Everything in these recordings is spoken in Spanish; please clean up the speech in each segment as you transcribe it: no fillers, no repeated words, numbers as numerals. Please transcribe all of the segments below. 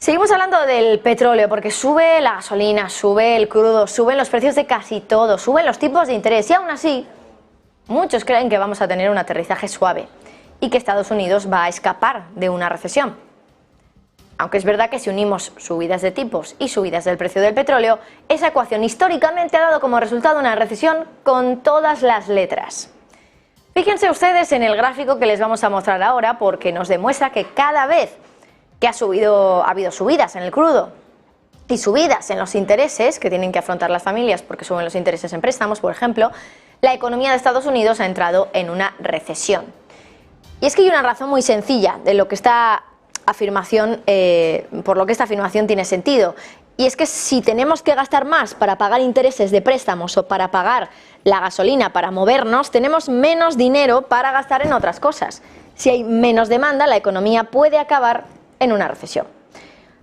Seguimos hablando del petróleo porque sube la gasolina, sube el crudo, suben los precios de casi todo, suben los tipos de interés y aún así muchos creen que vamos a tener un aterrizaje suave y que Estados Unidos va a escapar de una recesión. Aunque es verdad que si unimos subidas de tipos y subidas del precio del petróleo, esa ecuación históricamente ha dado como resultado una recesión con todas las letras. Fíjense ustedes en el gráfico que les vamos a mostrar ahora porque nos demuestra que cada vez que ha habido subidas en el crudo y subidas en los intereses que tienen que afrontar las familias porque suben los intereses en préstamos, por ejemplo, la economía de Estados Unidos ha entrado en una recesión. Y es que hay una razón muy sencilla de lo que por lo que esta afirmación tiene sentido. Y es que si tenemos que gastar más para pagar intereses de préstamos o para pagar la gasolina para movernos, tenemos menos dinero para gastar en otras cosas. Si hay menos demanda, la economía puede acabar en una recesión.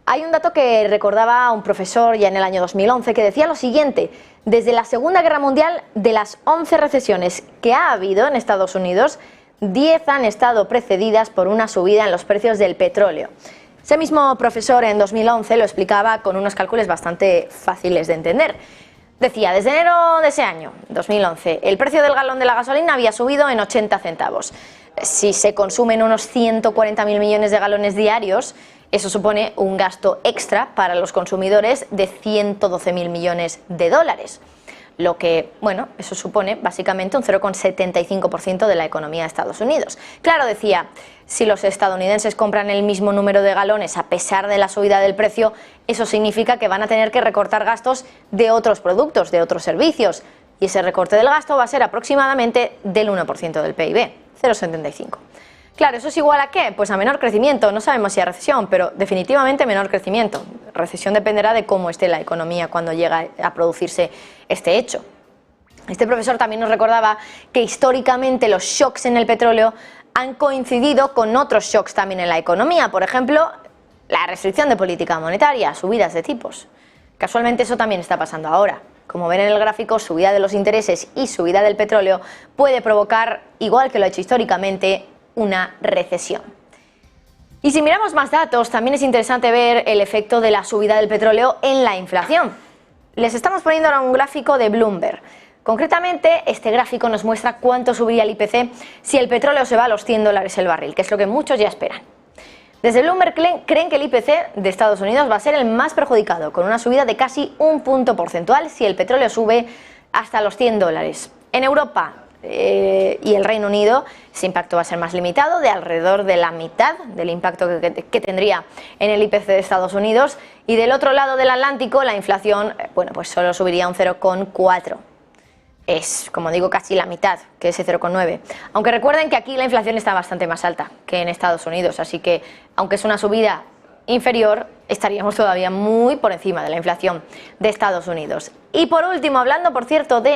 Hay un dato que recordaba un profesor ya en el año 2011 que decía lo siguiente: desde la Segunda Guerra Mundial, de las 11 recesiones que ha habido en Estados Unidos, 10 han estado precedidas por una subida en los precios del petróleo. Ese mismo profesor en 2011 lo explicaba con unos cálculos bastante fáciles de entender. Decía, desde enero de ese año, 2011, el precio del galón de la gasolina había subido en 80 centavos. Si se consumen unos 140.000 millones de galones diarios, eso supone un gasto extra para los consumidores de 112.000 millones de dólares. Lo que, bueno, eso supone básicamente un 0,75% de la economía de Estados Unidos. Claro, decía, si los estadounidenses compran el mismo número de galones a pesar de la subida del precio, eso significa que van a tener que recortar gastos de otros productos, de otros servicios. Y ese recorte del gasto va a ser aproximadamente del 1% del PIB, 0,75%. Claro, ¿eso es igual a qué? Pues a menor crecimiento. No sabemos si a recesión, pero definitivamente menor crecimiento. Recesión dependerá de cómo esté la economía cuando llega a producirse este hecho. Este profesor también nos recordaba que históricamente los shocks en el petróleo han coincidido con otros shocks también en la economía. Por ejemplo, la restricción de política monetaria, subidas de tipos. Casualmente eso también está pasando ahora. Como ven en el gráfico, subida de los intereses y subida del petróleo puede provocar, igual que lo ha hecho históricamente, una recesión. Y si miramos más datos, también es interesante ver el efecto de la subida del petróleo en la inflación. Les estamos poniendo ahora un gráfico de Bloomberg. Concretamente, este gráfico nos muestra cuánto subiría el IPC si el petróleo se va a los $100 el barril, que es lo que muchos ya esperan. Desde Bloomberg creen que el IPC de Estados Unidos va a ser el más perjudicado, con una subida de casi un punto porcentual si el petróleo sube hasta los $100. En Europa y el Reino Unido, ese impacto va a ser más limitado, de alrededor de la mitad del impacto que tendría en el IPC de Estados Unidos. Y del otro lado del Atlántico, la inflación, bueno, pues solo subiría un 0,4%. Es, como digo, casi la mitad que ese 0,9%. Aunque recuerden que aquí la inflación está bastante más alta que en Estados Unidos, así que, aunque es una subida inferior, estaríamos todavía muy por encima de la inflación de Estados Unidos. Y por último, hablando, por cierto, de